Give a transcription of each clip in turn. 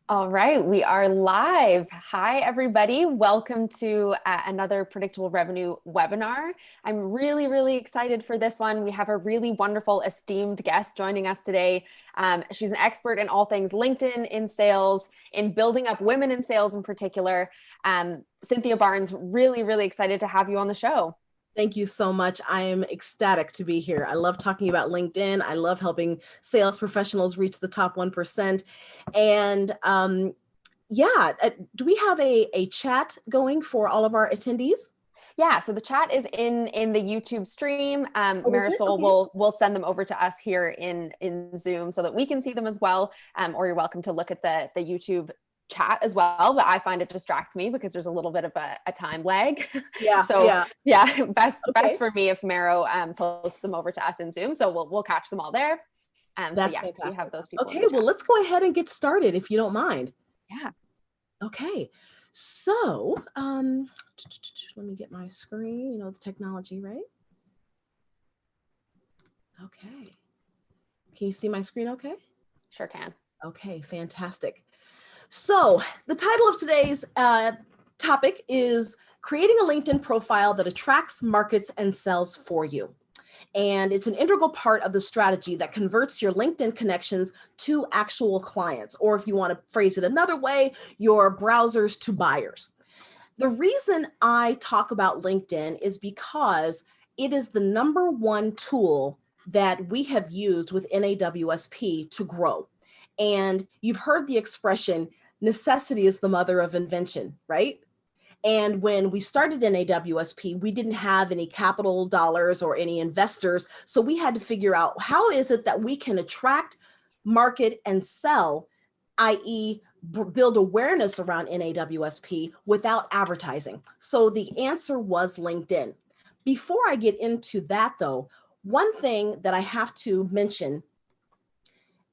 All right, we are live. Hi, everybody. Welcome to another predictable revenue webinar. I'm really excited for this one. We have a really wonderful, esteemed guest joining us today. She's an expert in all things LinkedIn, in sales, in building up women in sales in particular. Cynthia Barnes, really excited to have you on the show. Thank you so much. I am ecstatic to be here. I love talking about LinkedIn. I love helping sales professionals reach the top 1%. And do we have a chat going for all of our attendees? Yeah, so the chat is in the YouTube stream. Oh, is it? Marisol Okay. will send them over to us here in Zoom so that we can see them as well. Or you're welcome to look at the YouTube chat as well, but I find it distracts me because there's a little bit of a time lag. So yeah, best for me if Maro posts them over to us in Zoom. So we'll catch them all there. That's so yeah, fantastic. we have those people. Okay, well, let's go ahead and get started if you don't mind. Yeah. Okay, so let me get my screen, you know, the technology, right? Okay. Can you see my screen okay? Sure can. Okay, fantastic. So the title of today's topic is creating a LinkedIn profile that attracts, markets, and sells for you. And it's an integral part of the strategy that converts your LinkedIn connections to actual clients, or if you want to phrase it another way, your browsers to buyers. The reason I talk about LinkedIn is because it is the number one tool that we have used with NAWSP to grow. And you've heard the expression, necessity is the mother of invention, right? And when we started NAWSP, we didn't have any capital dollars or any investors. So we had to figure out how is it that we can attract, market, and sell, i.e., build awareness around NAWSP without advertising. So the answer was LinkedIn. Before I get into that, though, one thing that I have to mention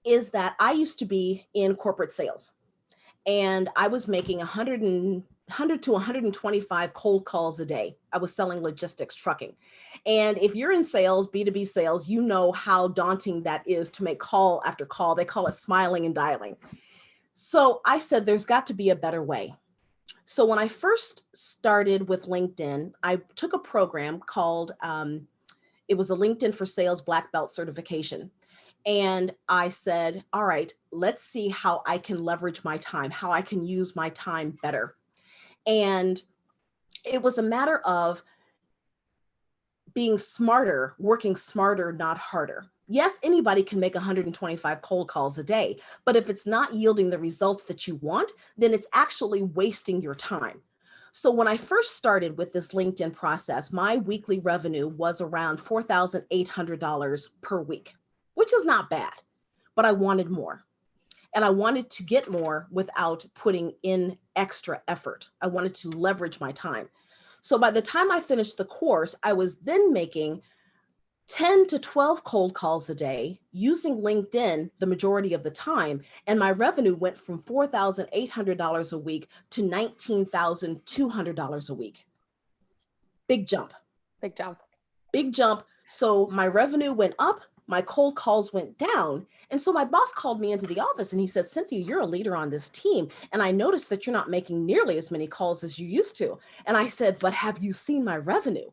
is that I used to be in corporate sales, and I was making 100 to 125 cold calls a day. I was selling logistics, trucking. And if you're in sales, B2B sales, you know how daunting that is to make call after call. They call it smiling and dialing. So I said, there's got to be a better way. So when I first started with LinkedIn, I took a program called, it was a LinkedIn for Sales Black Belt certification. And I said, all right, let's see how I can leverage my time, how I can use my time better. And it was a matter of being smarter, working smarter, not harder. Yes, anybody can make 125 cold calls a day, but if it's not yielding the results that you want, then it's actually wasting your time. So when I first started with this LinkedIn process, my weekly revenue was around $4,800 per week, which is not bad, but I wanted more. And I wanted to get more without putting in extra effort. I wanted to leverage my time. So by the time I finished the course, I was then making 10 to 12 cold calls a day using LinkedIn the majority of the time. And my revenue went from $4,800 a week to $19,200 a week. Big jump. Big jump. Big jump. So my revenue went up, my cold calls went down. And so my boss called me into the office and he said, Cynthia, you're a leader on this team. And I noticed that you're not making nearly as many calls as you used to. And I said, but have you seen my revenue?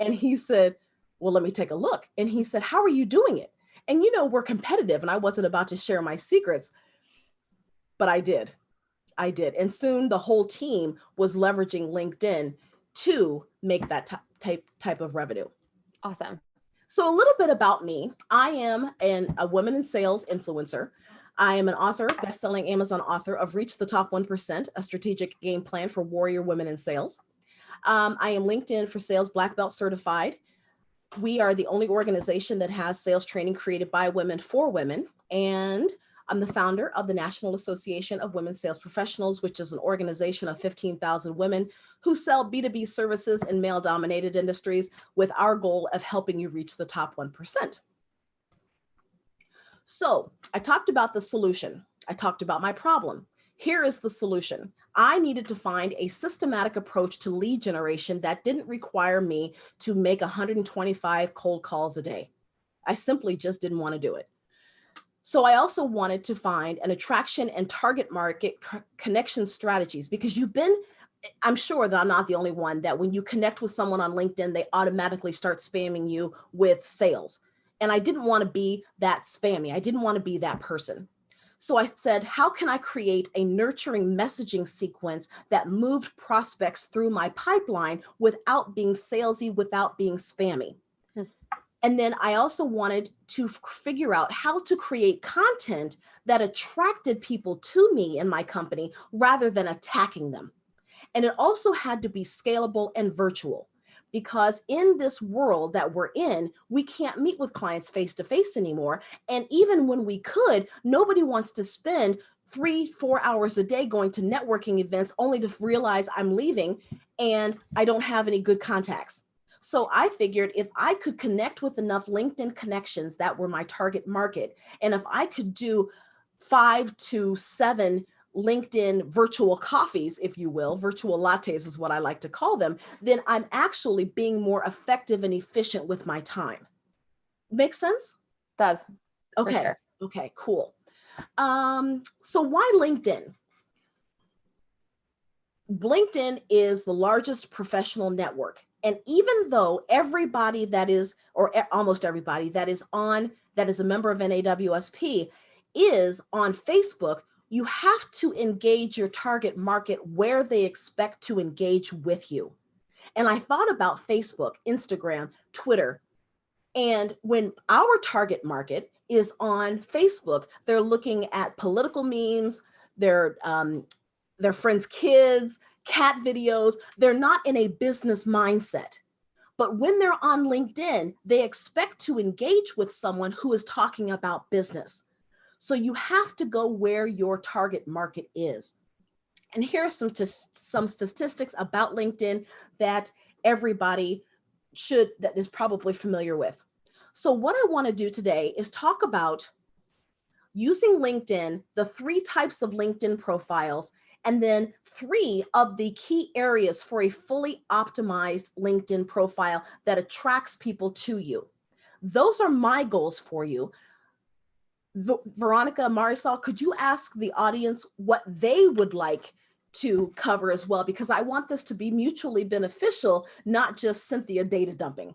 And he said, well, let me take a look. And he said, how are you doing it? And you know, we're competitive and I wasn't about to share my secrets, but I did. And soon the whole team was leveraging LinkedIn to make that type of revenue. Awesome. So a little bit about me. I am a woman in sales influencer. I am an author, best-selling Amazon author of Reach the Top 1%, a strategic game plan for warrior women in sales. I am LinkedIn for Sales Black Belt certified. We are the only organization that has sales training created by women for women. And I'm the founder of the National Association of Women Sales Professionals, which is an organization of 15,000 women who sell B2B services in male-dominated industries with our goal of helping you reach the top 1%. So I talked about the solution. I talked about my problem. Here is the solution. I needed to find a systematic approach to lead generation that didn't require me to make 125 cold calls a day. I simply just didn't want to do it. So I also wanted to find an attraction and target market connection strategies, because I'm sure that I'm not the only one that when you connect with someone on LinkedIn, they automatically start spamming you with sales. And I didn't want to be that spammy. I didn't want to be that person. So I said, how can I create a nurturing messaging sequence that moved prospects through my pipeline without being salesy, without being spammy? And then I also wanted to figure out how to create content that attracted people to me and my company rather than attacking them. And it also had to be scalable and virtual, because in this world that we're in, we can't meet with clients face to face anymore. And even when we could, nobody wants to spend 3-4 hours a day going to networking events only to realize I'm leaving and I don't have any good contacts. So I figured if I could connect with enough LinkedIn connections that were my target market, and if I could do 5 to 7 LinkedIn virtual coffees, if you will, virtual lattes is what I like to call them, then I'm actually being more effective and efficient with my time. Make sense? Does. Okay. For sure. Okay, cool. So why LinkedIn? LinkedIn is the largest professional network. And even though everybody that is, or almost everybody that is a member of NAWSP is on Facebook, you have to engage your target market where they expect to engage with you. And I thought about Facebook, Instagram, Twitter. And when our target market is on Facebook, they're looking at political memes, their friends' kids, cat videos. They're not in a business mindset. But when they're on LinkedIn, they expect to engage with someone who is talking about business. So you have to go where your target market is. And here are some statistics about LinkedIn that everybody that is probably familiar with. So what I want to do today is talk about using LinkedIn, the 3 types of LinkedIn profiles, and then 3 of the key areas for a fully optimized LinkedIn profile that attracts people to you. Those are my goals for you. Veronica, Marisol, could you ask the audience what they would like to cover as well? Because I want this to be mutually beneficial, not just Cynthia data dumping.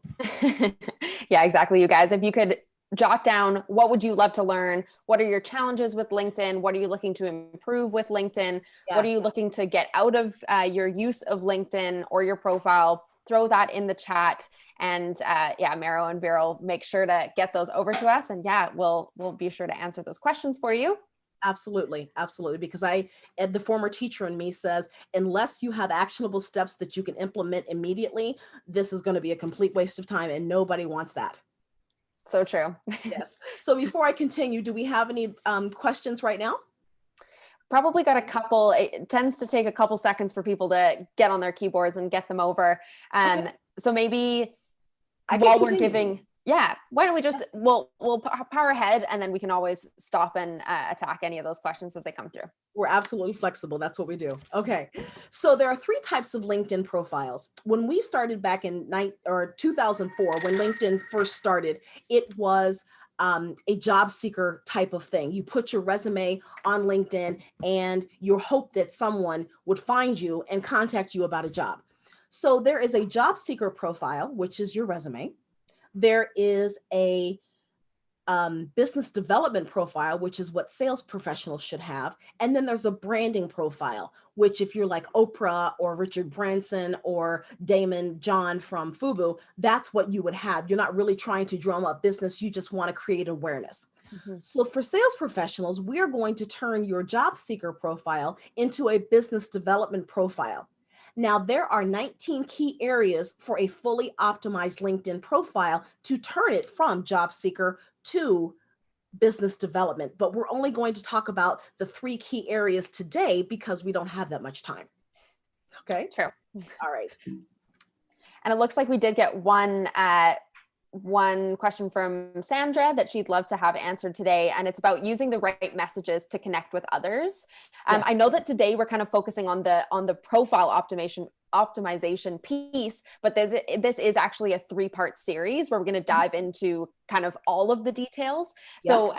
Yeah, exactly. You guys, if you could jot down, what would you love to learn? What are your challenges with LinkedIn? What are you looking to improve with LinkedIn? Yes. What are you looking to get out of your use of LinkedIn or your profile? Throw that in the chat. And yeah, Mero and Vero, make sure to get those over to us. And yeah, we'll be sure to answer those questions for you. Absolutely. Absolutely. Because the former teacher in me says, unless you have actionable steps that you can implement immediately, this is going to be a complete waste of time, and nobody wants that. So true. Yes. So before I continue, do we have any questions right now? Probably got a couple. It tends to take a couple seconds for people to get on their keyboards and get them over. Okay. So maybe while we're giving, why don't we just, we'll power ahead, and then we can always stop and attack any of those questions as they come through. We're absolutely flexible. That's what we do. Okay. So there are 3 types of LinkedIn profiles. When we started back in 2004, when LinkedIn first started, it was a job seeker type of thing. You put your resume on LinkedIn and you hope that someone would find you and contact you about a job. So there is a job seeker profile, which is your resume. There is a business development profile, which is what sales professionals should have. And then there's a branding profile, which if you're like Oprah or Richard Branson or Damon John from FUBU, that's what you would have. You're not really trying to drum up business. You just want to create awareness. Mm-hmm. So for sales professionals, we're going to turn your job seeker profile into a business development profile. Now, there are 19 key areas for a fully optimized LinkedIn profile to turn it from job seeker to business development. But we're only going to talk about the 3 key areas today because we don't have that much time. Okay? True. All right. And it looks like we did get one question from Sandra that she'd love to have answered today. And it's about using the right messages to connect with others. Yes. I know that today we're kind of focusing on the profile optimization piece, but this is actually a 3-part series where we're going to dive into kind of all of the details. Yeah. So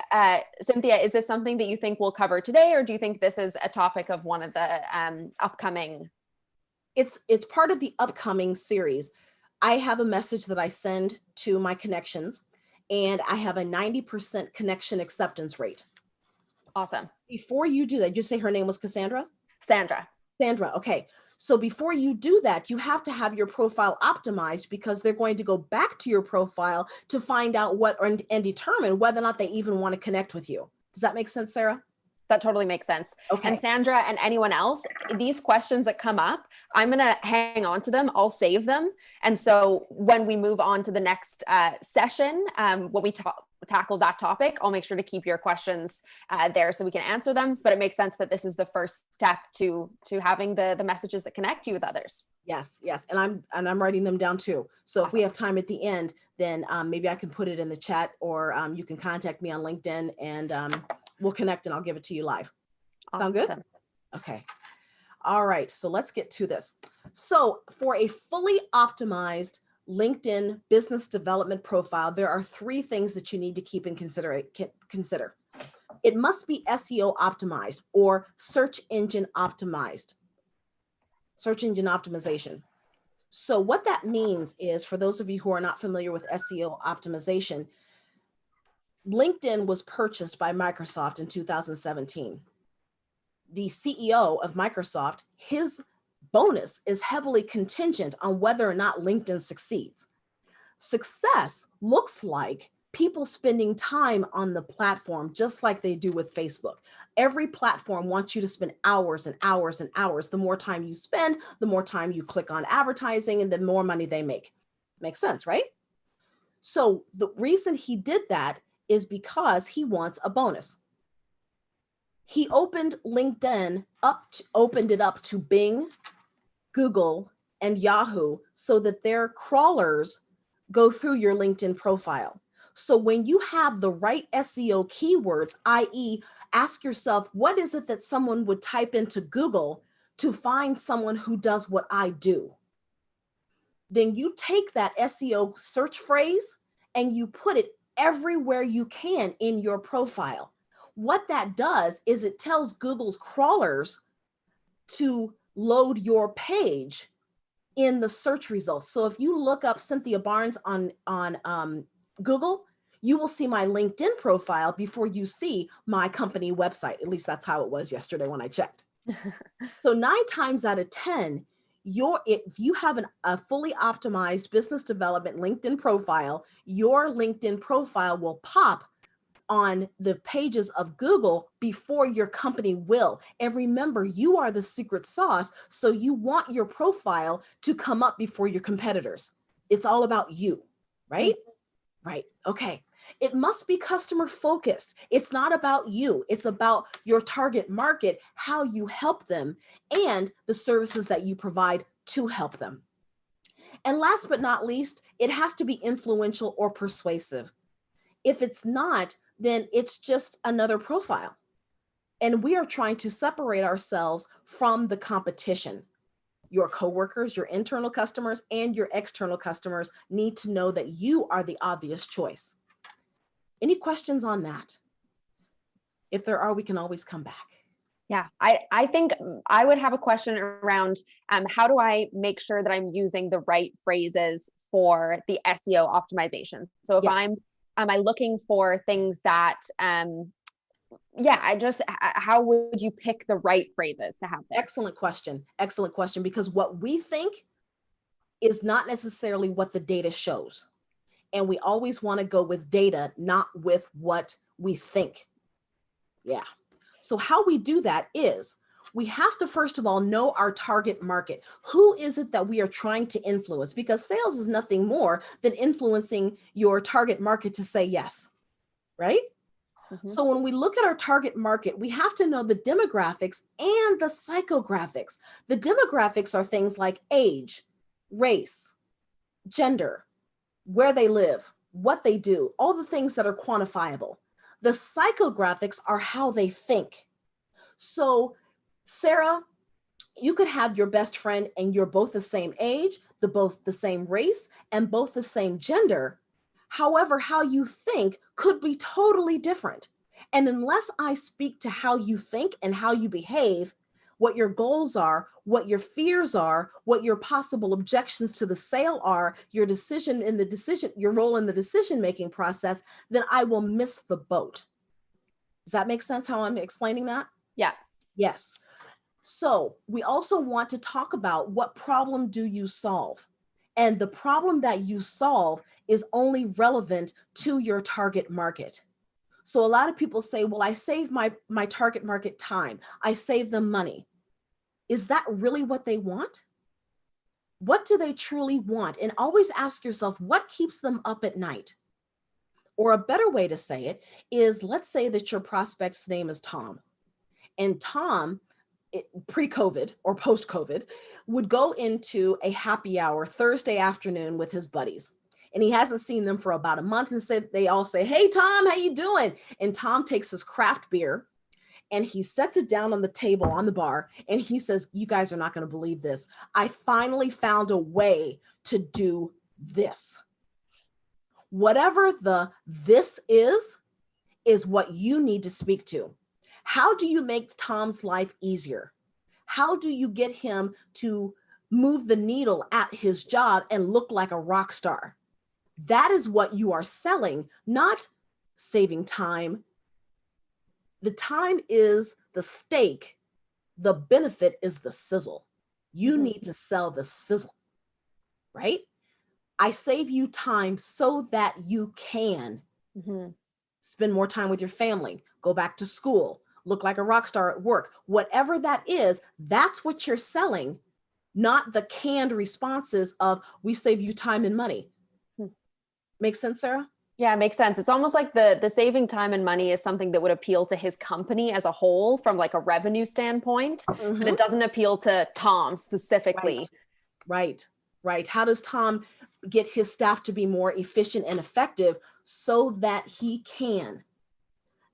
Cynthia, is this something that you think we'll cover today, or do you think this is a topic of one of the upcoming? It's part of the upcoming series. I have a message that I send to my connections, and I have a 90% connection acceptance rate. Awesome. Before you do that, did you say her name was Cassandra? Sandra. Sandra, okay. So before you do that, you have to have your profile optimized, because they're going to go back to your profile to find out and determine whether or not they even want to connect with you. Does that make sense, Sarah? That totally makes sense. Okay. And Sandra and anyone else, these questions that come up, I'm going to hang on to them. I'll save them. And so when we move on to the next session, when we tackle that topic, I'll make sure to keep your questions there so we can answer them. But it makes sense that this is the first step to having the messages that connect you with others. Yes, yes. And I'm writing them down too. So Awesome. If we have time at the end, then maybe I can put it in the chat, or you can contact me on LinkedIn, and we'll connect and I'll give it to you live. Sound good? Okay. All right. So let's get to this. So for a fully optimized LinkedIn business development profile, there are 3 things that you need to keep in consider. It must be SEO optimized, or search engine optimized. Search engine optimization. So what that means is, for those of you who are not familiar with SEO optimization, LinkedIn was purchased by Microsoft in 2017. The CEO of Microsoft, his bonus is heavily contingent on whether or not LinkedIn succeeds. Success looks like people spending time on the platform, just like they do with Facebook. Every platform wants you to spend hours and hours and hours. The more time you spend, the more time you click on advertising, and the more money they make. Makes sense, right? So the reason he did that is because he wants a bonus. He opened LinkedIn opened it up to Bing, Google, and Yahoo, so that their crawlers go through your LinkedIn profile. So when you have the right SEO keywords, i.e., ask yourself, what is it that someone would type into Google to find someone who does what I do? Then you take that SEO search phrase and you put it everywhere you can in your profile. What that does is it tells Google's crawlers to load your page in the search results. So if you look up Cynthia Barnes on Google, you will see my LinkedIn profile before you see my company website. At least that's how it was yesterday when I checked. So 9 times out of 10, if you have a fully optimized business development LinkedIn profile, your LinkedIn profile will pop on the pages of Google before your company will. And remember, you are the secret sauce, so you want your profile to come up before your competitors. It's all about you, right? Right. Okay. It must be customer focused. It's not about you. It's about your target market, how you help them, and the services that you provide to help them. And last but not least, it has to be influential or persuasive. If it's not, then it's just another profile. And we are trying to separate ourselves from the competition. Your coworkers, your internal customers, and your external customers need to know that you are the obvious choice. Any questions on that? If there are, we can always come back. Yeah, I think I would have a question around how do I make sure that I'm using the right phrases for the SEO optimizations? So if Yes. am I looking for things that, how would you pick the right phrases to have there? Excellent question. Excellent question. Because what we think is not necessarily what the data shows. And we always want to go with data, not with what we think. Yeah. So how we do that is we have to, first of all, know our target market. Who is it that we are trying to influence? Because sales is nothing more than influencing your target market to say yes, right? Mm-hmm. So when we look at our target market, we have to know the demographics and the psychographics. The demographics are things like age, race, gender, where they live, what they do, all the things that are quantifiable. The psychographics are how they think. So Sarah, You could have your best friend and you're both the same age, both the same race, and both the same gender. However, how you think could be totally different. And unless I speak to how you think and how you behave, what your goals are, what your fears are, what your possible objections to the sale are, your role in the decision-making process, then I will miss the boat. Does that make sense how I'm explaining that? Yeah. Yes. So we also want to talk about what problem do you solve? And the problem that you solve is only relevant to your target market. So a lot of people say, well, I save my target market time. I save them money. Is that really what they want? What do they truly want? And always ask yourself, what keeps them up at night? Or a better way to say it is, let's say that your prospect's name is Tom. And Tom, pre-COVID or post-COVID, would go into a happy hour Thursday afternoon with his buddies. And he hasn't seen them for about a month, and they all say, hey, Tom, how you doing? And Tom takes his craft beer and he sets it down on the table on the bar. And he says, you guys are not going to believe this. I finally found a way to do this. Whatever this is what you need to speak to. How do you make Tom's life easier? How do you get him to move the needle at his job and look like a rock star? That is what you are selling, not saving time. The time is the stake. The benefit is the sizzle. You need to sell the sizzle, right? I save you time so that you can spend more time with your family, go back to school, look like a rock star at work. Whatever that is, that's what you're selling, not the canned responses of, we save you time and money. Make sense, Sarah? Yeah, it makes sense. It's almost like the saving time and money is something that would appeal to his company as a whole from like a revenue standpoint, but it doesn't appeal to Tom specifically. Right. How does Tom get his staff to be more efficient and effective so that he can?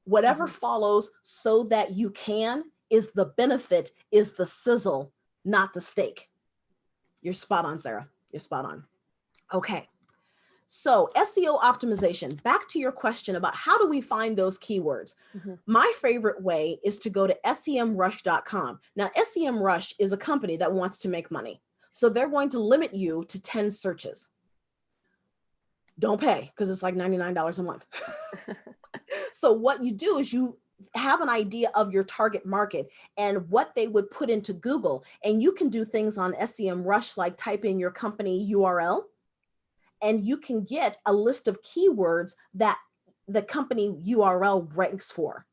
Whatever follows so that you can is the benefit, is the sizzle, not the steak. You're spot on, Sarah. You're spot on. Okay. So SEO optimization, back to your question about how do we find those keywords? My favorite way is to go to semrush.com. Now, SEMrush is a company that wants to make money. So they're going to limit you to 10 searches. Don't pay, because it's like $99 a month. So what you do is you have an idea of your target market and what they would put into Google. And you can do things on SEMrush, like type in your company URL, and you can get a list of keywords that the company URL ranks for,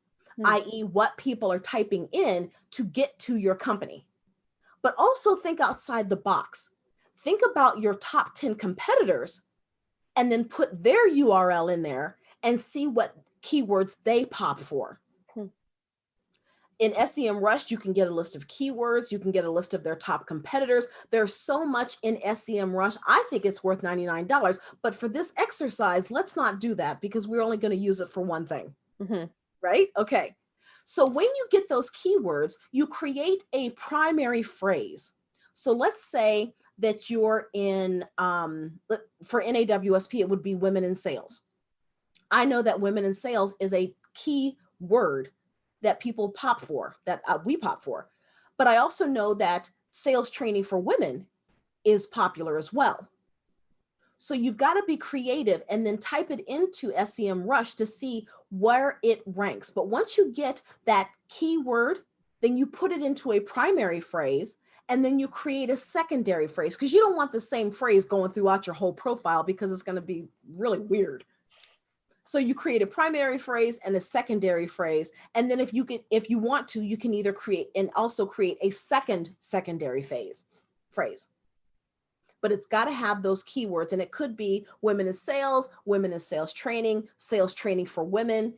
i.e. what people are typing in to get to your company. But also think outside the box. Think about your top 10 competitors and then put their URL in there and see what keywords they pop for. In SEMrush, you can get a list of keywords. You can get a list of their top competitors. There's so much in SEMrush. I think it's worth $99. But for this exercise, let's not do that because we're only going to use it for one thing. Right? Okay. So when you get those keywords, you create a primary phrase. So let's say that you're in, for NAWSP, it would be women in sales. I know that women in sales is a key word that people pop for, that we pop for. But I also know that sales training for women is popular as well. So you've got to be creative and then type it into SEMrush to see where it ranks. But once you get that keyword, then you put it into a primary phrase and then you create a secondary phrase, because you don't want the same phrase going throughout your whole profile because it's going to be really weird. So you create a primary phrase and a secondary phrase. And then if you want to, you can either create and also create a secondary phrase. But it's got to have those keywords. And it could be women in sales training for women,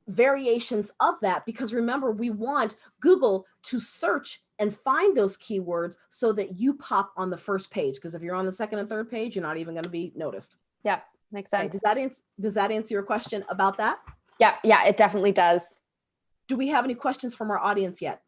variations of that, because remember, we want Google to search and find those keywords so that you pop on the first page. Because if you're on the second and third page, you're not even going to be noticed. Yeah, makes sense. Okay, does that answer your question about that? Yeah, it definitely does. Do we have any questions from our audience yet?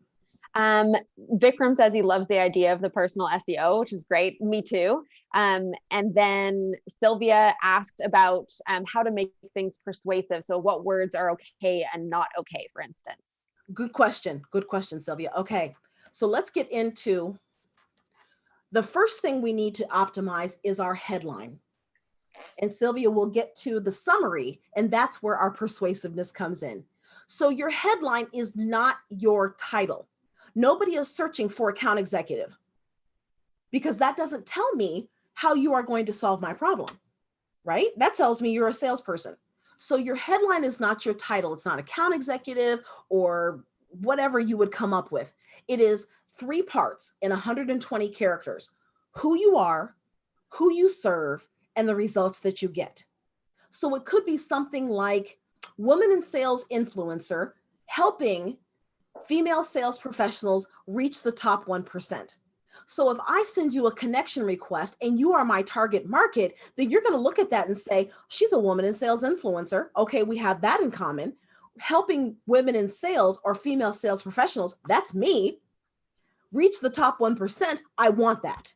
Vikram says he loves the idea of the personal SEO, which is great. Me too. And then Sylvia asked about how to make things persuasive. So what words are okay and not okay, for instance? Good question. Good question, Sylvia. Okay. So let's get into the first thing we need to optimize is our headline. And Sylvia will get to the summary, and that's where our persuasiveness comes in. So your headline is not your title. Nobody is searching for account executive because that doesn't tell me how you are going to solve my problem, right? That tells me you're a salesperson. So your headline is not your title. It's not account executive or whatever you would come up with. It is 3 parts in 120 characters: who you are, who you serve, and the results that you get. So it could be something like woman in sales influencer helping female sales professionals reach the top 1%. So if I send you a connection request and you are my target market, then you're going to look at that and say, she's a woman in sales influencer. Okay, we have that in common. Helping women in sales or female sales professionals, that's me. Reach the top 1%. I want that.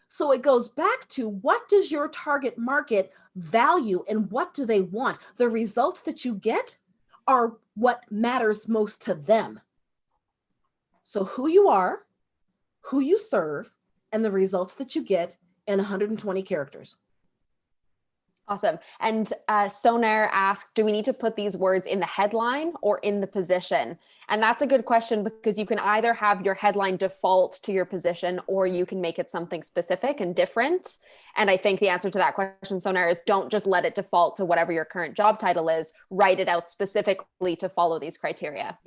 So it goes back to, what does your target market value and what do they want? The results that you get are what matters most to them. So who you are, who you serve, and the results that you get in 120 characters. Awesome. And Sonair asked, do we need to put these words in the headline or in the position? And that's a good question, because you can either have your headline default to your position or you can make it something specific and different. And I think the answer to that question, Sonair, is don't just let it default to whatever your current job title is. Write it out specifically to follow these criteria.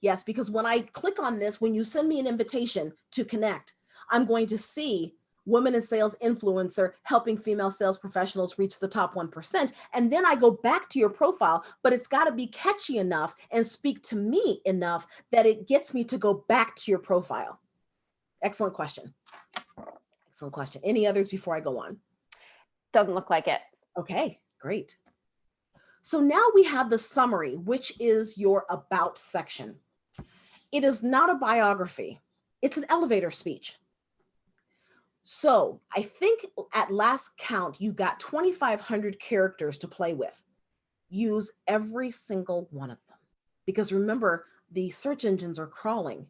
Yes, because when I click on this, when you send me an invitation to connect, I'm going to see women in sales influencer helping female sales professionals reach the top 1%. And then I go back to your profile, but it's got to be catchy enough and speak to me enough that it gets me to go back to your profile. Excellent question. Excellent question. Any others before I go on? Doesn't look like it. Okay, great. So now we have the summary, which is your about section. It is not a biography. It's an elevator speech. So I think at last count, you got 2,500 characters to play with. Use every single one of them. Because remember, the search engines are crawling.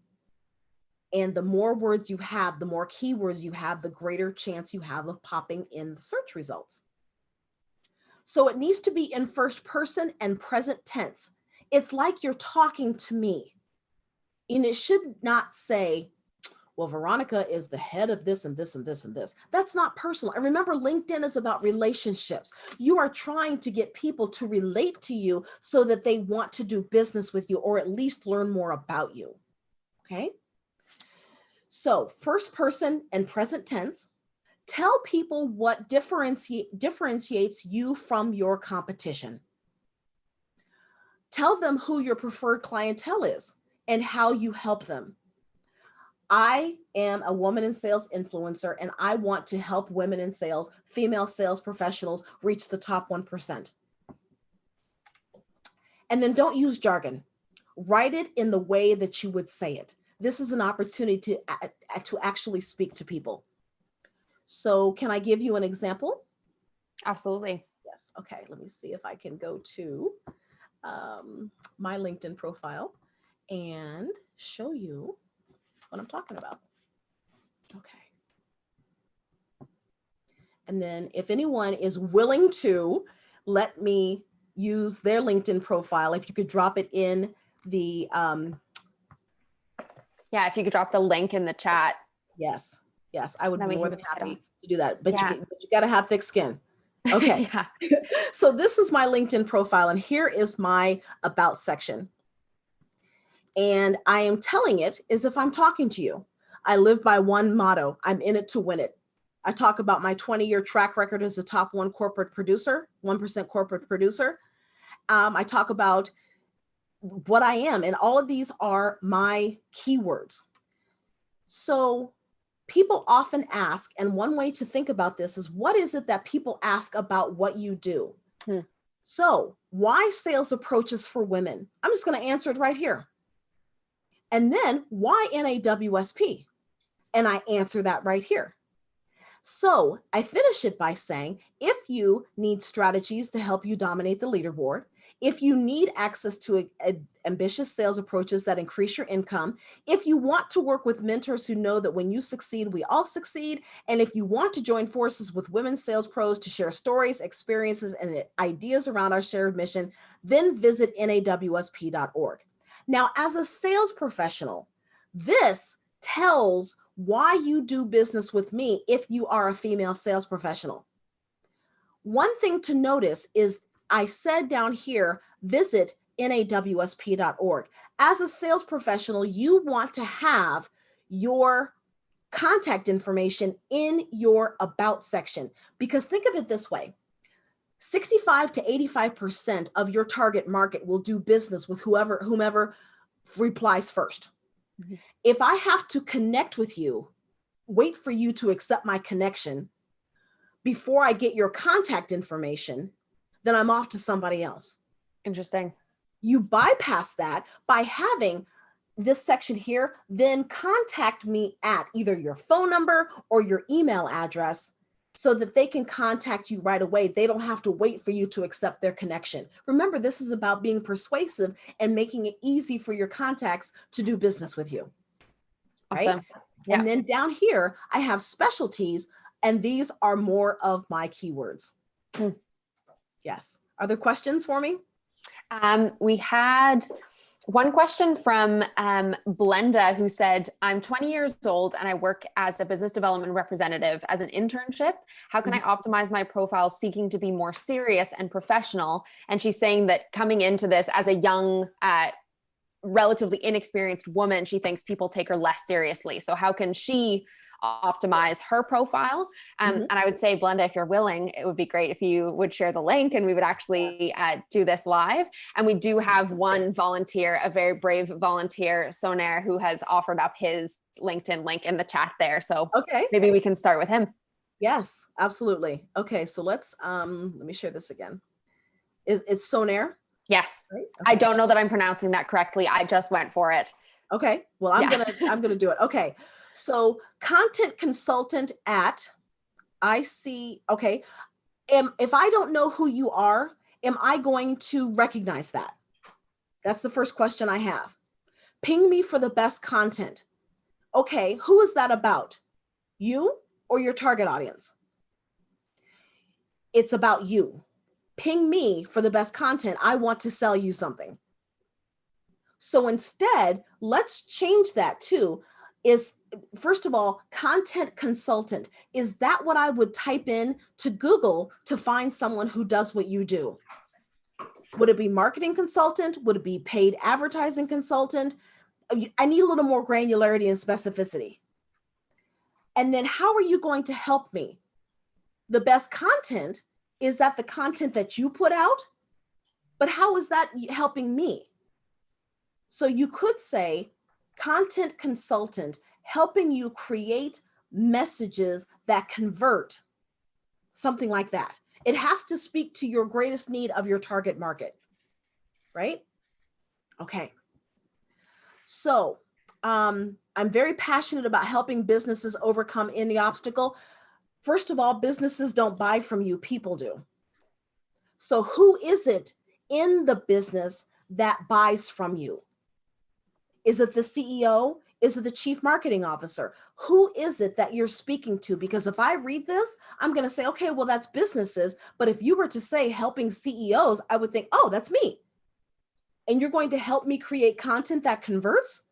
And the more words you have, the more keywords you have, the greater chance you have of popping in the search results. So it needs to be in first person and present tense. It's like you're talking to me. And it should not say, well, Veronica is the head of this and this and this and this. That's not personal. And remember, LinkedIn is about relationships. You are trying to get people to relate to you so that they want to do business with you or at least learn more about you. Okay. So first person and present tense. Tell people what differentiates you from your competition. Tell them who your preferred clientele is and how you help them. I am a woman in sales influencer, and I want to help women in sales, female sales professionals, reach the top 1%. And then don't use jargon. Write it in the way that you would say it. This is an opportunity to actually speak to people. So can I give you an example? Absolutely. Yes. Okay. Let me see if I can go to my LinkedIn profile and show you what I'm talking about. Okay. And then if anyone is willing to let me use their LinkedIn profile, if you could drop it in the yeah, if you could drop the link in the chat. Yes, I would be more than happy to do that. But you got to have thick skin. Okay. Yeah. So this is my LinkedIn profile, and here is my about section. And I am telling it as if I'm talking to you. I live by one motto. I'm in it to win it. I talk about my 20-year track record as a top 1% corporate producer. I talk about what I am, and all of these are my keywords. So people often ask, and one way to think about this is, what is it that people ask about what you do? So why sales approaches for women? I'm just going to answer it right here. And then why NAWSP? And I answer that right here. So I finish it by saying, if you need strategies to help you dominate the leaderboard, if you need access to ambitious sales approaches that increase your income, if you want to work with mentors who know that when you succeed, we all succeed, and if you want to join forces with women sales pros to share stories, experiences, and ideas around our shared mission, then visit nawsp.org. Now, as a sales professional, this tells why you do business with me if you are a female sales professional. One thing to notice is I said down here, visit nawsp.org. As a sales professional, you want to have your contact information in your about section, because think of it this way. 65 to 85% of your target market will do business with whomever replies first. Mm-hmm. If I have to connect with you, wait for you to accept my connection before I get your contact information, then I'm off to somebody else. Interesting. You bypass that by having this section here, then contact me at either your phone number or your email address so that they can contact you right away. They don't have to wait for you to accept their connection. Remember, this is about being persuasive and making it easy for your contacts to do business with you. Right? Awesome. Yeah. And then down here, I have specialties, and these are more of my keywords. Yes. Are there questions for me? We had one question from Blenda, who said, I'm 20 years old and I work as a business development representative as an internship. How can I optimize my profile seeking to be more serious and professional? And she's saying that coming into this as a young, relatively inexperienced woman, she thinks people take her less seriously. So how can she optimize her profile? And I would say, Blenda, if you're willing, it would be great if you would share the link and we would actually do this live. And we do have one volunteer, a very brave volunteer, Sonair, who has offered up his LinkedIn link in the chat there. So maybe we can start with him. Yes, absolutely. Okay, so let's let me share this again. It's Sonair? Yes. Right? Okay. I don't know that I'm pronouncing that correctly. I just went for it. Okay. Well, I'm gonna do it. Okay. So content consultant at IC. Okay. If I don't know who you are, am I going to recognize that? That's the first question I have. Ping me for the best content. Okay. Who is that about? You or your target audience? It's about you. Ping me for the best content. I want to sell you something. So instead, let's change that to first of all, content consultant. Is that what I would type in to Google to find someone who does what you do? Would it be marketing consultant? Would it be paid advertising consultant? I need a little more granularity and specificity. And then how are you going to help me? The best content, is that the content that you put out? But how is that helping me? So you could say content consultant, helping you create messages that convert, something like that. It has to speak to your greatest need of your target market, right? Okay. So I'm very passionate about helping businesses overcome any obstacle. First of all, businesses don't buy from you, people do. So who is it in the business that buys from you? Is it the CEO? Is it the chief marketing officer? Who is it that you're speaking to? Because if I read this, I'm going to say, okay, well, that's businesses. But if you were to say helping CEOs, I would think, oh, that's me. And you're going to help me create content that converts?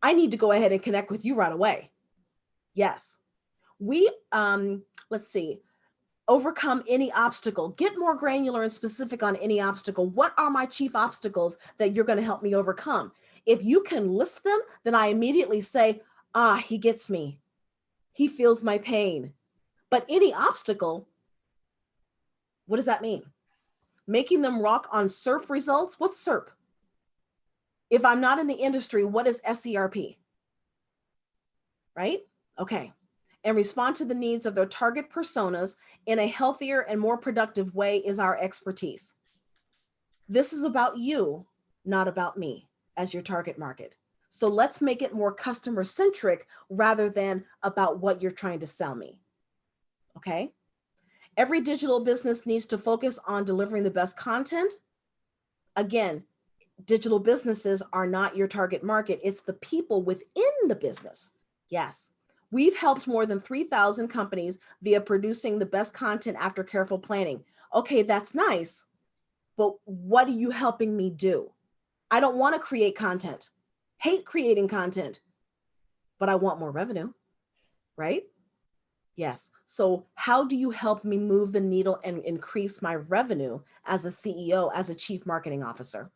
I need to go ahead and connect with you right away. Yes. We, let's see, overcome any obstacle, get more granular and specific on any obstacle. What are my chief obstacles that you're going to help me overcome? If you can list them, then I immediately say, he gets me. He feels my pain. But any obstacle, what does that mean? Making them rock on SERP results? What's SERP? If I'm not in the industry, what is SERP? Right? Okay. And respond to the needs of their target personas in a healthier and more productive way is our expertise. This is about you, not about me as your target market. So let's make it more customer centric rather than about what you're trying to sell me. Okay. Every digital business needs to focus on delivering the best content. Again, digital businesses are not your target market. It's the people within the business. Yes. We've helped more than 3,000 companies via producing the best content after careful planning. Okay, that's nice. But what are you helping me do? I don't want to create content. Hate creating content, but I want more revenue, right? Yes. So how do you help me move the needle and increase my revenue as a CEO, as a chief marketing officer?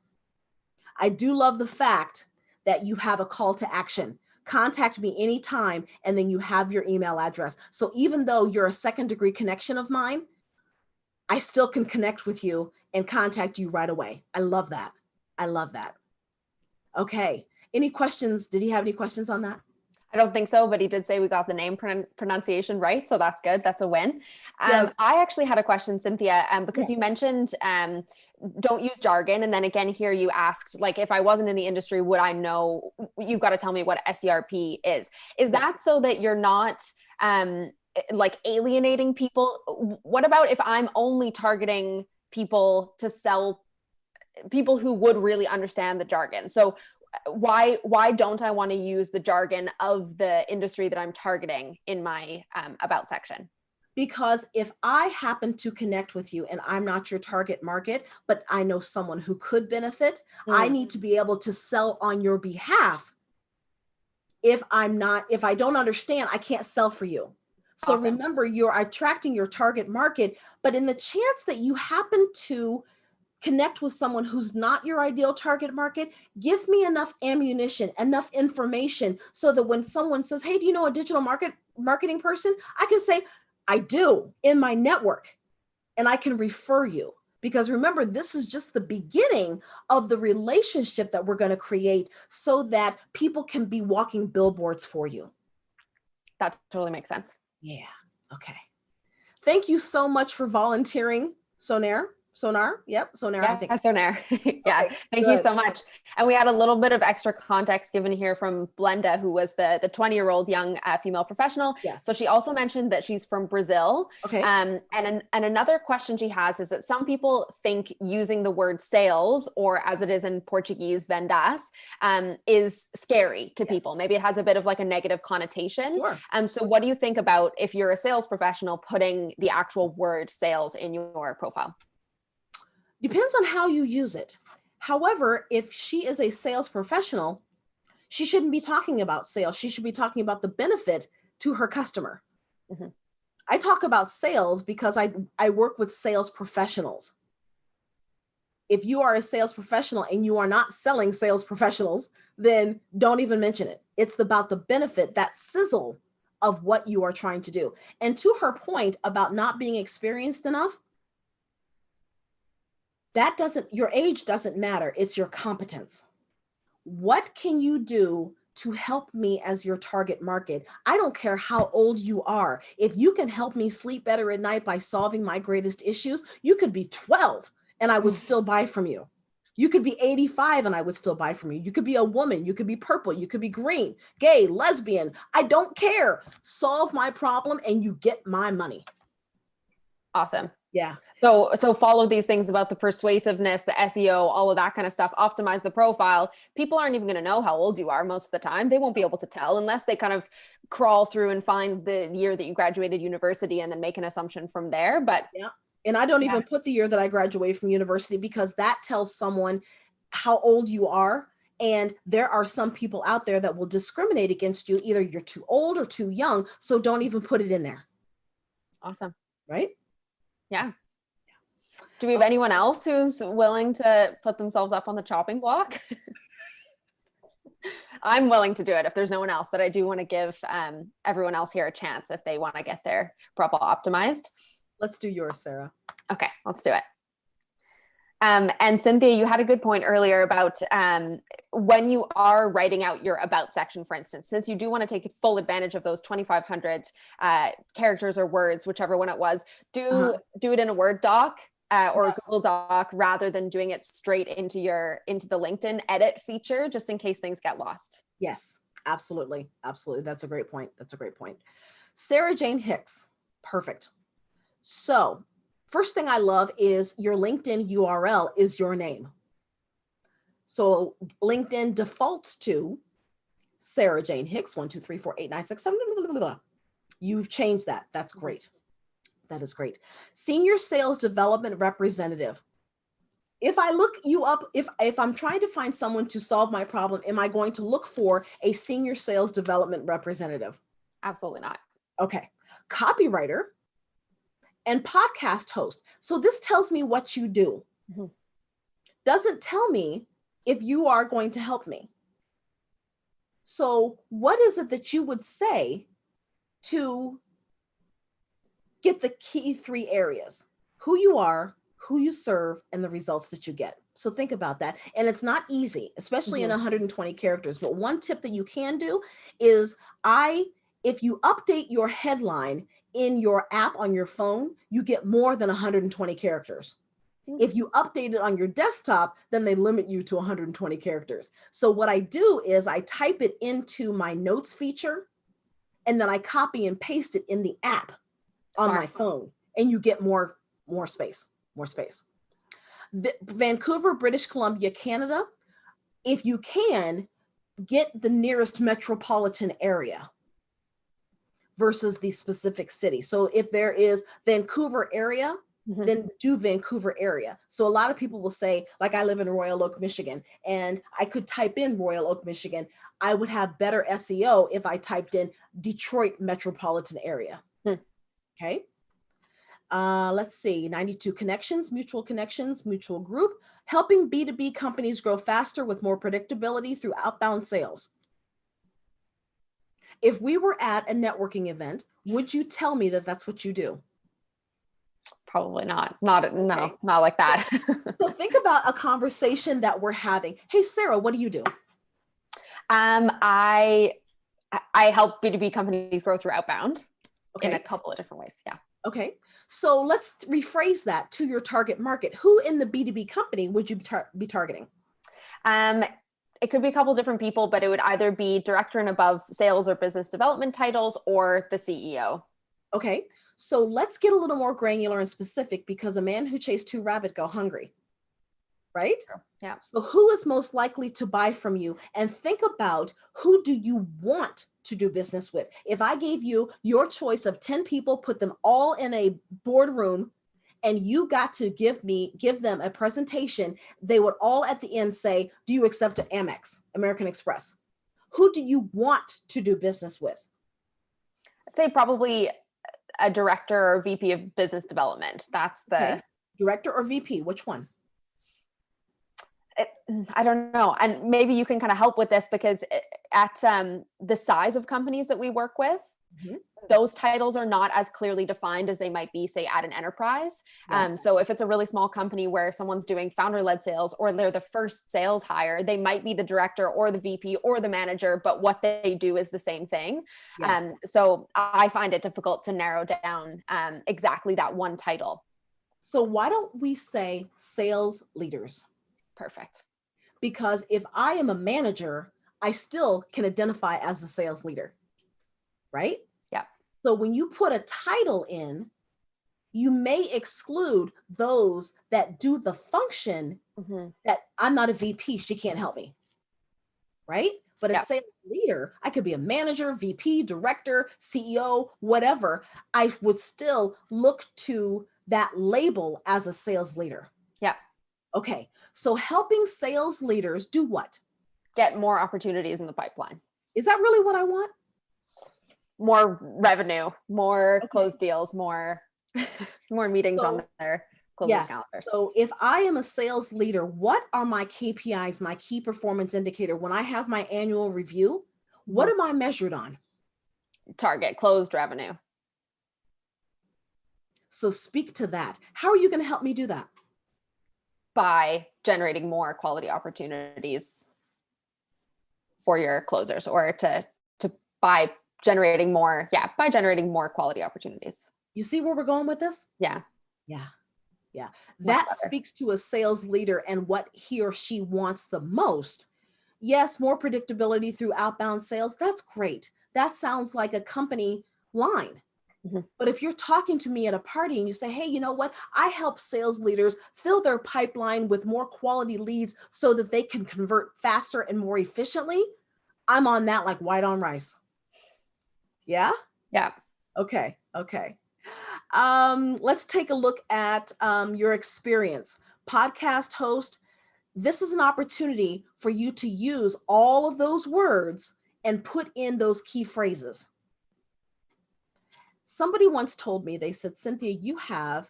I do love the fact that you have a call to action. Contact me anytime, and then you have your email address. So even though you're a second degree connection of mine, I still can connect with you and contact you right away. I love that. I love that. Okay. Any questions? Did he have any questions on that? I don't think so, but he did say we got the name pronunciation right. So that's good. That's a win. Yes. I actually had a question, Cynthia, because you Yes. mentioned don't use jargon. And then again, here you asked, like, if I wasn't in the industry, would I know? You've got to tell me what SERP is. Is Yes. that so that you're not like alienating people? What about if I'm only targeting people to sell, people who would really understand the jargon? So why don't I want to use the jargon of the industry that I'm targeting in my about section? Because if I happen to connect with you and I'm not your target market, but I know someone who could benefit, I need to be able to sell on your behalf. If I don't understand, I can't sell for you. So Awesome. remember, you're attracting your target market, but in the chance that you happen to connect with someone who's not your ideal target market, give me enough ammunition, enough information so that when someone says, hey, do you know a digital marketing person? I can say, I do in my network, and I can refer you. Because remember, this is just the beginning of the relationship that we're going to create so that people can be walking billboards for you. That totally makes sense. Yeah. Okay. Thank you so much for volunteering, Sonar. Yep. Sonar, Yeah, I think. Sonar. Yeah. Okay, Thank good. you so much. And we had a little bit of extra context given here from Blenda, who was the 20-year-old young female professional. Yes. So she also mentioned that she's from Brazil. Okay. And another question she has is that some people think using the word sales, or as it is in Portuguese, vendas, is scary to people. Maybe it has a bit of like a negative connotation. Sure. So what do you think about, if you're a sales professional, putting the actual word sales in your profile? Depends on how you use it. However, if she is a sales professional, she shouldn't be talking about sales. She should be talking about the benefit to her customer. Mm-hmm. I talk about sales because I work with sales professionals. If you are a sales professional and you are not selling sales professionals, then don't even mention it. It's about the benefit, that sizzle of what you are trying to do. And to her point about not being experienced enough, your age doesn't matter. It's your competence. What can you do to help me as your target market? I don't care how old you are. If you can help me sleep better at night by solving my greatest issues, you could be 12 and I would still buy from you. You could be 85 and I would still buy from you. You could be a woman. You could be purple. You could be green, gay, lesbian. I don't care. Solve my problem and you get my money. Awesome. Yeah. So follow these things about the persuasiveness, the SEO, all of that kind of stuff, optimize the profile. People aren't even going to know how old you are most of the time. They won't be able to tell unless they kind of crawl through and find the year that you graduated university and then make an assumption from there. But yeah. And I don't even put the year that I graduated from university because that tells someone how old you are. And there are some people out there that will discriminate against you. Either you're too old or too young. So don't even put it in there. Awesome. Right? Yeah. Do we have anyone else who's willing to put themselves up on the chopping block? I'm willing to do it if there's no one else, but I do want to give everyone else here a chance if they want to get their profile optimized. Let's do yours, Sarah. Okay, let's do it. And Cynthia, you had a good point earlier about when you are writing out your about section, for instance, since you do want to take full advantage of those 2,500 characters or words, whichever one it was, do it in a Word doc. or Yes. Google Doc rather than doing it straight into the LinkedIn edit feature, just in case things get lost. Yes, absolutely. Absolutely. That's a great point. That's a great point. Sarah Jane Hicks. Perfect. So, first thing I love is your LinkedIn URL is your name. So, LinkedIn defaults to Sarah Jane Hicks, 1, 2, 3, 4, 8, 9, 6, 7. You've changed that. That's great. That is great. Senior Sales Development Representative. If I look you up, if I'm trying to find someone to solve my problem, am I going to look for a senior sales development representative? Absolutely not. Okay. Copywriter and podcast host. So this tells me what you do. Mm-hmm. Doesn't tell me if you are going to help me. So what is it that you would say to get the key 3 areas? Who you are, who you serve, and the results that you get. So think about that. And it's not easy, especially in 120 characters. But one tip that you can do is if you update your headline in your app on your phone, you get more than 120 characters. If you update it on your desktop, then they limit you to 120 characters. So what I do is I type it into my notes feature, and then I copy and paste it in the app on my phone, and you get more space. Vancouver, British Columbia, Canada. If you can, get the nearest metropolitan area versus the specific city. So if there is Vancouver area, then do Vancouver area. So a lot of people will say, like, I live in Royal Oak, Michigan, and I could type in Royal Oak, Michigan. I would have better SEO if I typed in Detroit metropolitan area. Okay. Let's see, 92 connections, mutual group, helping B2B companies grow faster with more predictability through outbound sales. If we were at a networking event, would you tell me that that's what you do? Probably not. Not like that. So think about a conversation that we're having. Hey, Sarah, what do you do? I help B2B companies grow through outbound in a couple of different ways. Yeah. Okay. So let's rephrase that to your target market. Who in the B2B company would you be targeting? It could be a couple different people, but it would either be director and above sales or business development titles, or the CEO. Okay. So let's get a little more granular and specific, because a man who chased 2 rabbits go hungry, right? Yeah. So who is most likely to buy from you? And think about, who do you want to do business with? If I gave you your choice of 10 people, put them all in a boardroom, and you got to give them a presentation, they would all at the end say, do you accept an Amex, American Express? Who do you want to do business with? I'd say probably a director or VP of business development. That's the director or VP. Which one? I don't know. And maybe you can kind of help with this, because at the size of companies that we work with, those titles are not as clearly defined as they might be, say, at an enterprise. Yes. So if it's a really small company where someone's doing founder-led sales, or they're the first sales hire, they might be the director or the VP or the manager, but what they do is the same thing. Yes. So I find it difficult to narrow down exactly that one title. So why don't we say sales leaders? Perfect. Because if I am a manager, I still can identify as a sales leader, right? Yeah. So when you put a title in, you may exclude those that do the function that I'm not a VP, she can't help me, right? But a sales leader, I could be a manager, VP, director, CEO, whatever. I would still look to that label as a sales leader. Yeah. Okay. So helping sales leaders do what? Get more opportunities in the pipeline. Is that really what I want? More revenue, more closed deals, more meetings on their closers calendars. So if I am a sales leader, what are my KPIs, my key performance indicator? When I have my annual review, what am I measured on? Target closed revenue. So speak to that. How are you going to help me do that? By generating more quality opportunities for your closers, or by generating more quality opportunities. You see where we're going with this? Yeah. Yeah. Yeah. Much That better. speaks to a sales leader and what he or she wants the most. Yes, more predictability through outbound sales. That's great. That sounds like a company line. Mhm. But if you're talking to me at a party and you say, hey, you know what? I help sales leaders fill their pipeline with more quality leads so that they can convert faster and more efficiently, I'm on that like white on rice. Yeah? Yeah. Okay. Okay. Let's take a look at your experience. Podcast host, this is an opportunity for you to use all of those words and put in those key phrases. Somebody once told me, they said, Cynthia, you have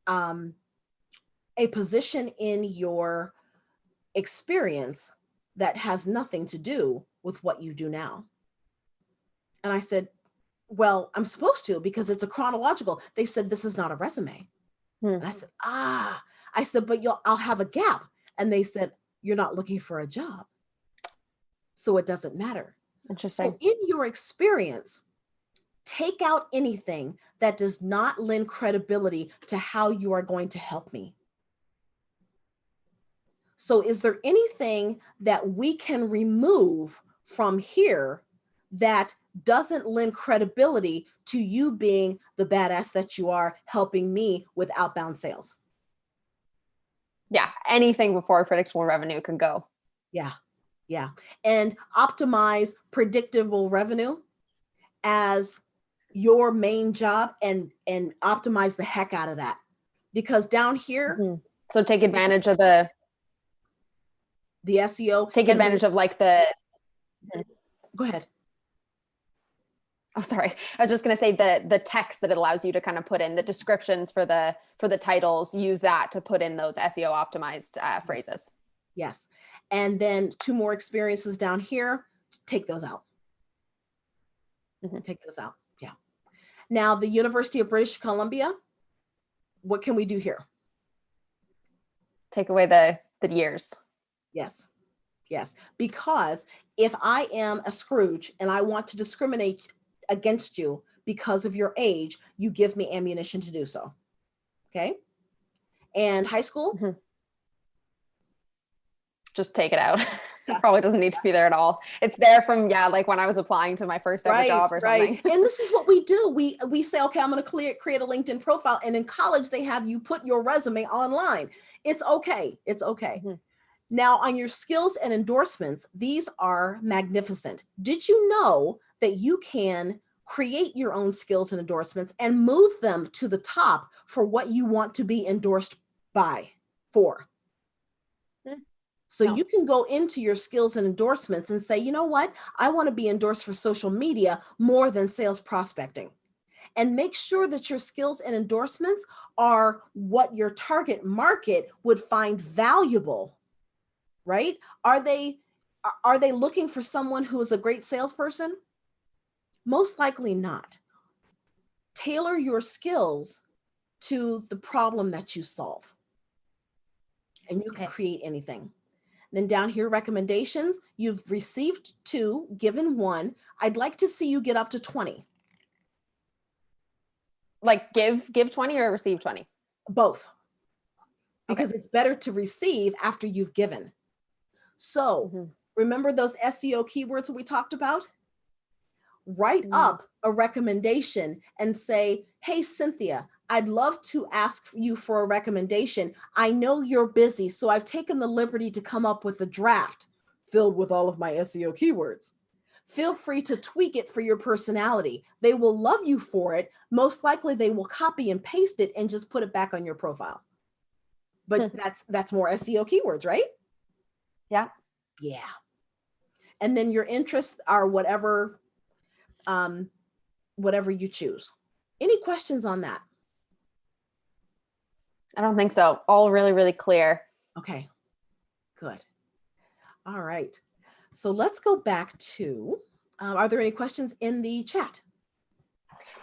a position in your experience that has nothing to do with what you do now. And I said, well, I'm supposed to because it's a chronological. They said, this is not a resume. And I said, I said, but I'll have a gap. And they said, you're not looking for a job, so it doesn't matter. Interesting. So in your experience, take out anything that does not lend credibility to how you are going to help me. So is there anything that we can remove from here that doesn't lend credibility to you being the badass that you are, helping me with outbound sales? Yeah. Anything before predictable revenue can go. Yeah. Yeah. And optimize predictable revenue as your main job and optimize the heck out of that. Because down here, So take advantage of the SEO. take advantage of like the, go ahead. oh, sorry. I was just going to say the text that it allows you to kind of put in the descriptions for the titles, use that to put in those SEO optimized phrases. Yes. And then 2 more experiences down here, take those out. Take those out. Yeah. Now, the University of British Columbia, what can we do here? Take away the years. Yes. Yes. Because if I am a Scrooge and I want to discriminate against you because of your age, you give me ammunition to do so. Okay. And high school? Just take it out. It probably doesn't need to be there at all. It's there from, like when I was applying to my first ever job or something. And this is what we do. We say, okay, I'm going to create a LinkedIn profile. And in college, they have you put your resume online. It's okay. It's okay. Now, on your skills and endorsements, these are magnificent. Did you know that you can create your own skills and endorsements and move them to the top for what you want to be endorsed for? So you can go into your skills and endorsements and say, you know what? I want to be endorsed for social media more than sales prospecting. And make sure that your skills and endorsements are what your target market would find valuable, right? Are they looking for someone who is a great salesperson? Most likely not. Tailor your skills to the problem that you solve. And you can create anything. Then down here, recommendations, you've received 2, given 1. I'd like to see you get up to 20. Like give 20 or receive 20? Both. Because it's better to receive after you've given. So remember those SEO keywords that we talked about? Write up a recommendation and say, hey, Cynthia, I'd love to ask you for a recommendation. I know you're busy, so I've taken the liberty to come up with a draft filled with all of my SEO keywords. Feel free to tweak it for your personality. They will love you for it. Most likely they will copy and paste it and just put it back on your profile. But that's more SEO keywords, right? Yeah. Yeah. And then your interests are whatever you choose. Any questions on that? I don't think so. All really, really clear. Okay, good. All right. So let's go back to, are there any questions in the chat?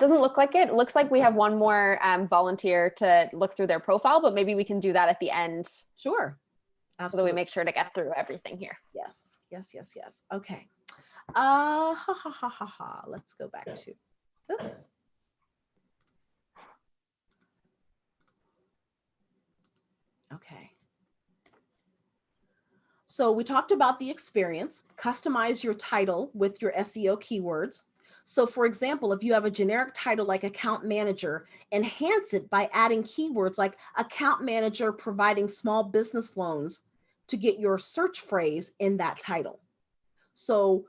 Doesn't look like it. It looks like we have one more volunteer to look through their profile, but maybe we can do that at the end. Sure. Absolutely. So that we make sure to get through everything here. Yes. Okay. Let's go back to this. Okay. So we talked about the experience, customize your title with your SEO keywords. So for example, if you have a generic title like account manager, enhance it by adding keywords like account manager providing small business loans to get your search phrase in that title. So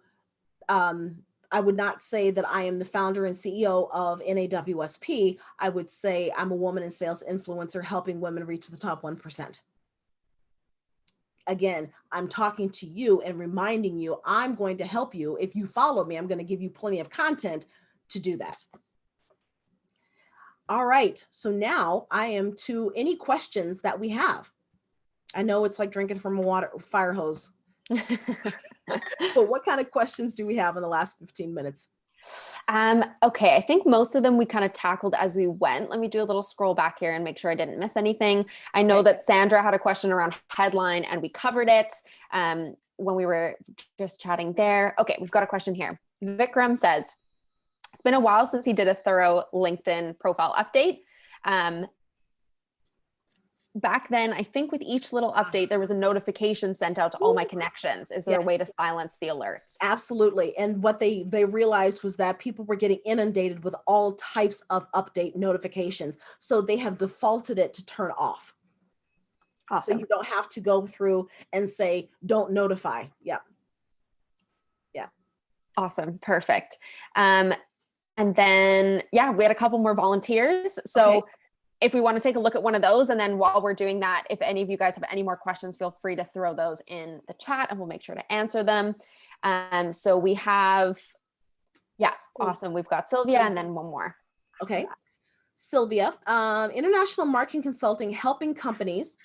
I would not say that I am the founder and CEO of NAWSP. I would say I'm a woman in sales influencer helping women reach the top 1%. Again, I'm talking to you and reminding you, I'm going to help you. If you follow me, I'm going to give you plenty of content to do that. All right. So now I am to any questions that we have. I know it's like drinking from a fire hose. But what kind of questions do we have in the last 15 minutes? Okay, I think most of them we kind of tackled as we went. Let me do a little scroll back here and make sure I didn't miss anything. I know that Sandra had a question around headline and we covered it when we were just chatting there. Okay, we've got a question here. Vikram says, it's been a while since he did a thorough LinkedIn profile update. Back then, I think with each little update, there was a notification sent out to all my connections. Is there a way to silence the alerts? Absolutely. And what they realized was that people were getting inundated with all types of update notifications. So they have defaulted it to turn off. Awesome. So you don't have to go through and say, don't notify. Yeah. Yeah. Awesome. Perfect. And then, yeah, we had a couple more volunteers. So if we want to take a look at one of those, and then while we're doing that, if any of you guys have any more questions, feel free to throw those in the chat and we'll make sure to answer them. So we have, yes, awesome. We've got Sylvia and then one more. Okay. Sylvia, international marketing consulting, helping companies.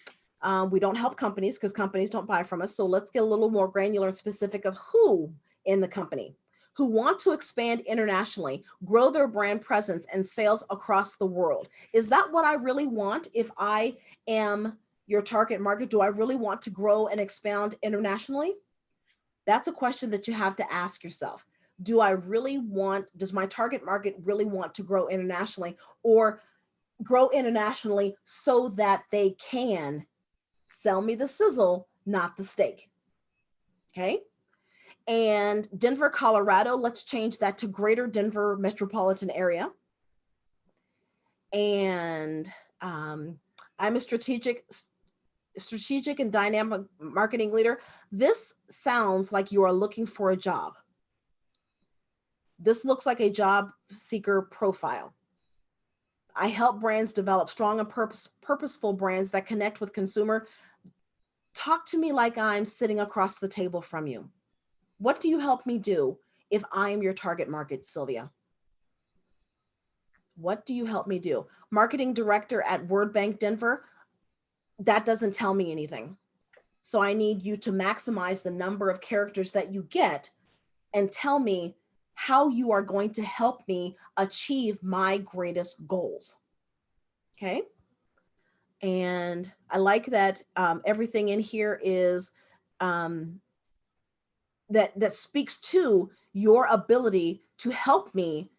We don't help companies because companies don't buy from us. So let's get a little more granular and specific of who in the company who want to expand internationally, grow their brand presence and sales across the world. Is that what I really want? If I am your target market, do I really want to grow and expand internationally? That's a question that you have to ask yourself. Does my target market really want to grow internationally, or grow internationally so that they can sell me the sizzle, not the steak? Okay. And Denver, Colorado, let's change that to Greater Denver metropolitan area. And I'm a strategic and dynamic marketing leader. This sounds like you are looking for a job. This looks like a job seeker profile. I help brands develop strong and purposeful brands that connect with consumer. Talk to me like I'm sitting across the table from you. What do you help me do if I am your target market, Sylvia? What do you help me do? Marketing director at Word Bank Denver. That doesn't tell me anything. So I need you to maximize the number of characters that you get and tell me how you are going to help me achieve my greatest goals. Okay. And I like that everything in here is that speaks to your ability to help me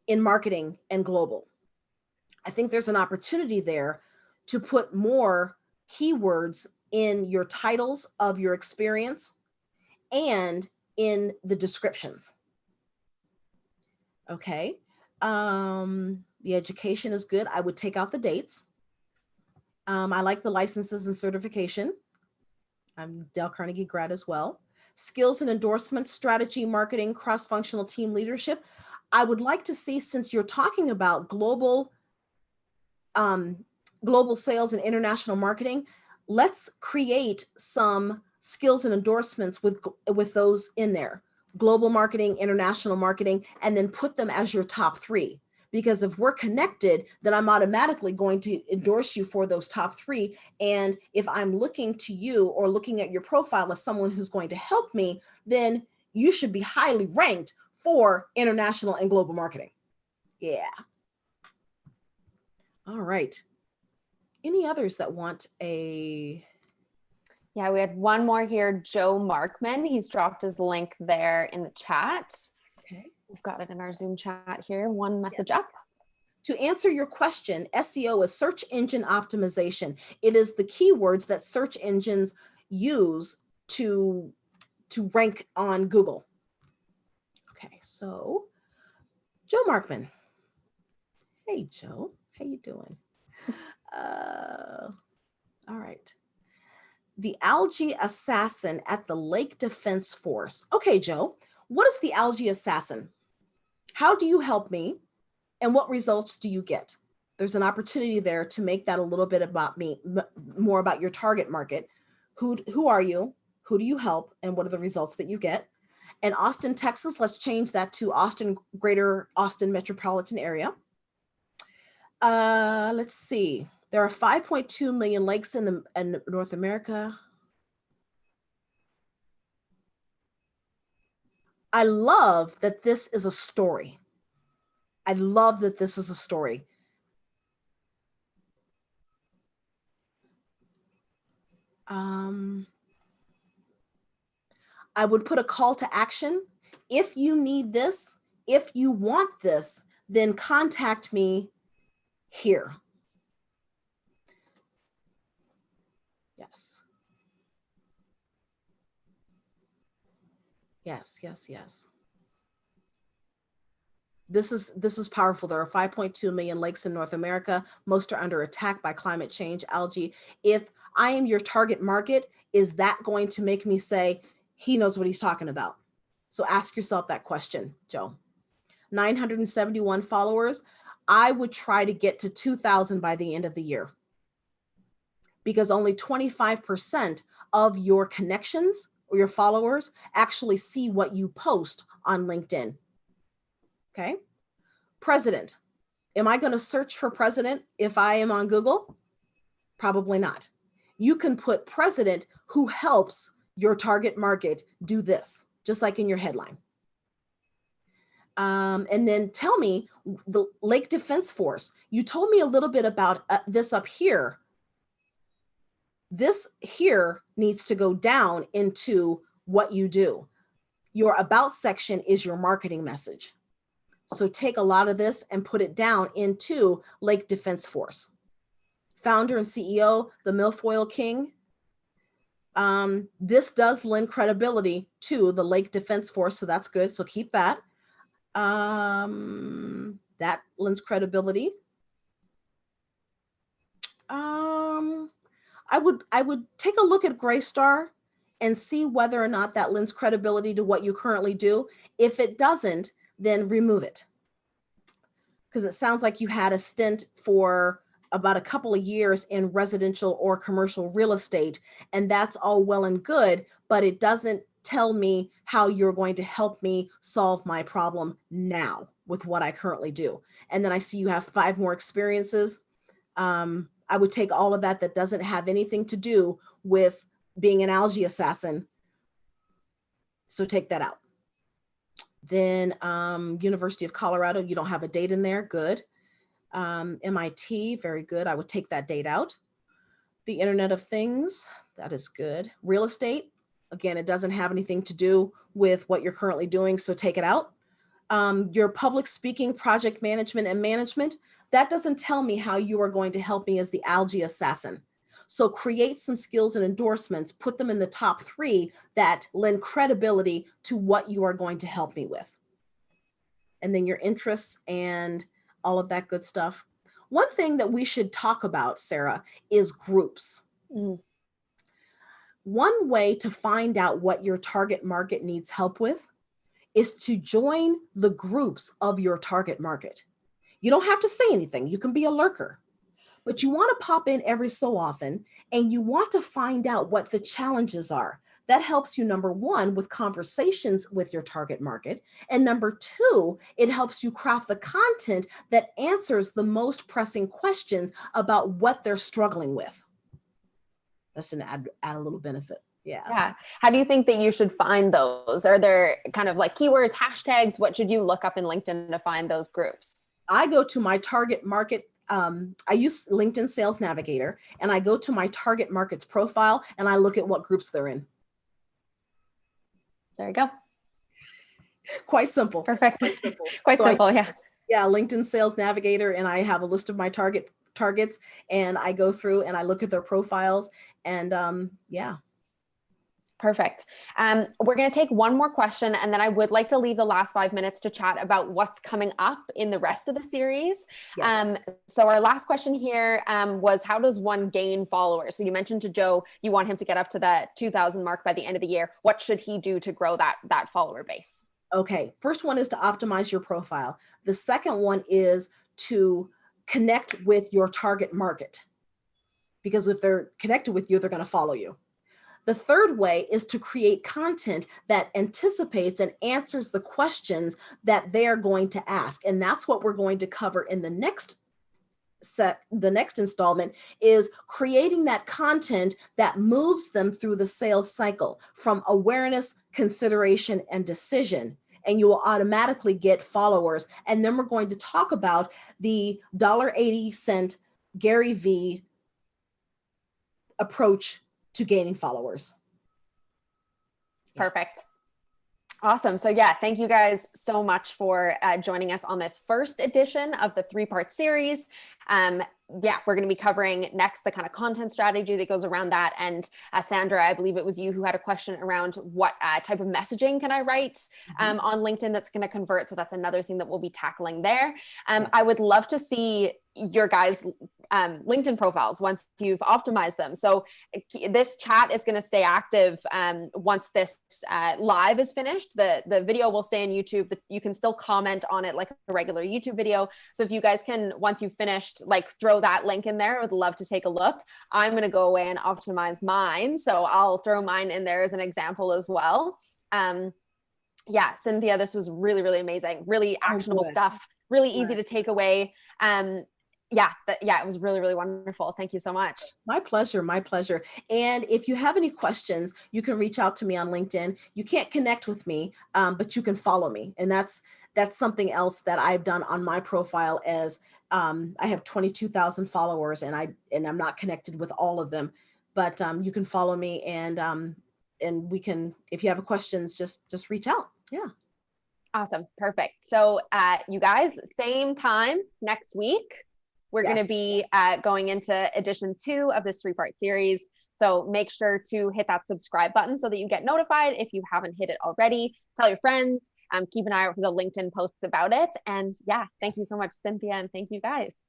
in marketing and global. I think there's an opportunity there to put more keywords in your titles of your experience and in the descriptions. Okay. The education is good. I would take out the dates. I like the licenses and certification. I'm Dale Carnegie grad as well. Skills and endorsements, strategy, marketing, cross-functional team leadership. I would like to see, since you're talking about global sales and international marketing, let's create some skills and endorsements with those in there. Global marketing, international marketing, and then put them as your top 3. Because if we're connected, then I'm automatically going to endorse you for those top 3. And if I'm looking to you or looking at your profile as someone who's going to help me, then you should be highly ranked for international and global marketing. Yeah. All right. Any others that want a... Yeah, we had one more here, Joe Markman. He's dropped his link there in the chat. Okay. We've got it in our Zoom chat here. One message up. To answer your question, SEO is search engine optimization. It is the keywords that search engines use to rank on Google. Okay, so Joe Markman. Hey, Joe, how you doing? All right. The algae assassin at the Lake Defense Force. Okay, Joe, what is the algae assassin? How do you help me? And what results do you get? There's an opportunity there to make that a little bit about me, more about your target market. Who are you? Who do you help? And what are the results that you get? And Austin, Texas, let's change that to Austin, greater Austin metropolitan area. Let's see. There are 5.2 million lakes in North America. I love that this is a story. I love that this is a story. I would put a call to action. If you need this, if you want this, then contact me here. Yes. Yes, yes, yes. This is powerful. There are 5.2 million lakes in North America. Most are under attack by climate change, algae. If I am your target market, is that going to make me say, he knows what he's talking about? So ask yourself that question, Joe. 971 followers. I would try to get to 2,000 by the end of the year, because only 25% of your connections or your followers actually see what you post on LinkedIn. Okay. President. Am I going to search for president if I am on Google? Probably not. You can put president who helps your target market do this, just like in your headline. And then tell me, the Lake Defense Force, you told me a little bit about this up here. This here needs to go down into what you do. Your about section is your marketing message. So take a lot of this and put it down into Lake Defense Force. Founder and CEO, the Milfoil King. This does lend credibility to the Lake Defense Force, so that's good. So keep that. That lends credibility. I would take a look at Graystar and see whether or not that lends credibility to what you currently do. If it doesn't, then remove it. Because it sounds like you had a stint for about a couple of years in residential or commercial real estate, and that's all well and good, but it doesn't tell me how you're going to help me solve my problem now with what I currently do. And then I see you have 5 more experiences. I would take all of that doesn't have anything to do with being an algae assassin. So take that out. Then University of Colorado, you don't have a date in there. Good. MIT, very good. I would take that date out. The Internet of Things, that is good. Real estate, again, it doesn't have anything to do with what you're currently doing, so take it out. Your public speaking, project management, and management, that doesn't tell me how you are going to help me as the algae assassin. So create some skills and endorsements, put them in the top 3 that lend credibility to what you are going to help me with. And then your interests and all of that good stuff. One thing that we should talk about, Sarah, is groups. One way to find out what your target market needs help with is to join the groups of your target market. You don't have to say anything. You can be a lurker. But you want to pop in every so often, and you want to find out what the challenges are. That helps you, number 1, with conversations with your target market. And number 2, it helps you craft the content that answers the most pressing questions about what they're struggling with. That's an add a little benefit. Yeah. How do you think that you should find those? Are there kind of like keywords, hashtags? What should you look up in LinkedIn to find those groups? I go to my target market. I use LinkedIn Sales Navigator, and I go to my target market's profile and I look at what groups they're in. There you go. Quite simple. Perfect. Quite simple. Quite simple, yeah. Yeah, LinkedIn Sales Navigator, and I have a list of my targets, and I go through and I look at their profiles, and yeah. Perfect. We're going to take one more question, and then I would like to leave the last 5 minutes to chat about what's coming up in the rest of the series. Yes. So our last question here was, how does one gain followers? So you mentioned to Joe, you want him to get up to the 2,000 mark by the end of the year. What should he do to grow that follower base? Okay. First one is to optimize your profile. The second one is to connect with your target market, because if they're connected with you, they're going to follow you. The third way is to create content that anticipates and answers the questions that they are going to ask. And that's what we're going to cover in the next installment, is creating that content that moves them through the sales cycle from awareness, consideration, and decision. And you will automatically get followers. And then we're going to talk about the $1.80 Gary V approach to gaining followers. Perfect. Awesome. So yeah, thank you guys so much for joining us on this first edition of the 3-part series. Yeah, we're going to be covering next the kind of content strategy that goes around that. And Sandra, I believe it was you who had a question around what type of messaging can I write on LinkedIn that's going to convert. So that's another thing that we'll be tackling there. Yes. I would love to see your guys' LinkedIn profiles once you've optimized them. So this chat is going to stay active once this live is finished. The video will stay on YouTube, but you can still comment on it like a regular YouTube video. So if you guys can, once you've finished, like throw that link in there, I would love to take a look. I'm going to go away and optimize mine. So I'll throw mine in there as an example as well. Yeah, Cynthia, this was really, really amazing. Really actionable stuff. Really easy to take away. Yeah, it was really, really wonderful. Thank you so much. My pleasure. My pleasure. And if you have any questions, you can reach out to me on LinkedIn. You can't connect with me, but you can follow me. And that's something else that I've done on my profile, as I have 22,000 followers, and I'm not connected with all of them, but you can follow me, and we can, if you have questions, just reach out. Yeah. Awesome. Perfect. So you guys, same time next week. We're going to be going into edition 2 of this 3-part series. So make sure to hit that subscribe button so that you get notified if you haven't hit it already. Tell your friends, keep an eye out for the LinkedIn posts about it. And yeah, thank you so much, Cynthia. And thank you guys.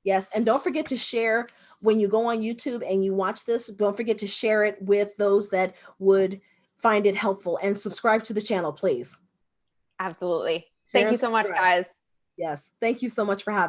Yes. And don't forget to share when you go on YouTube and you watch this. Don't forget to share it with those that would find it helpful, and subscribe to the channel, please. Absolutely. Thank you so much, guys. Yes. Thank you so much for having me.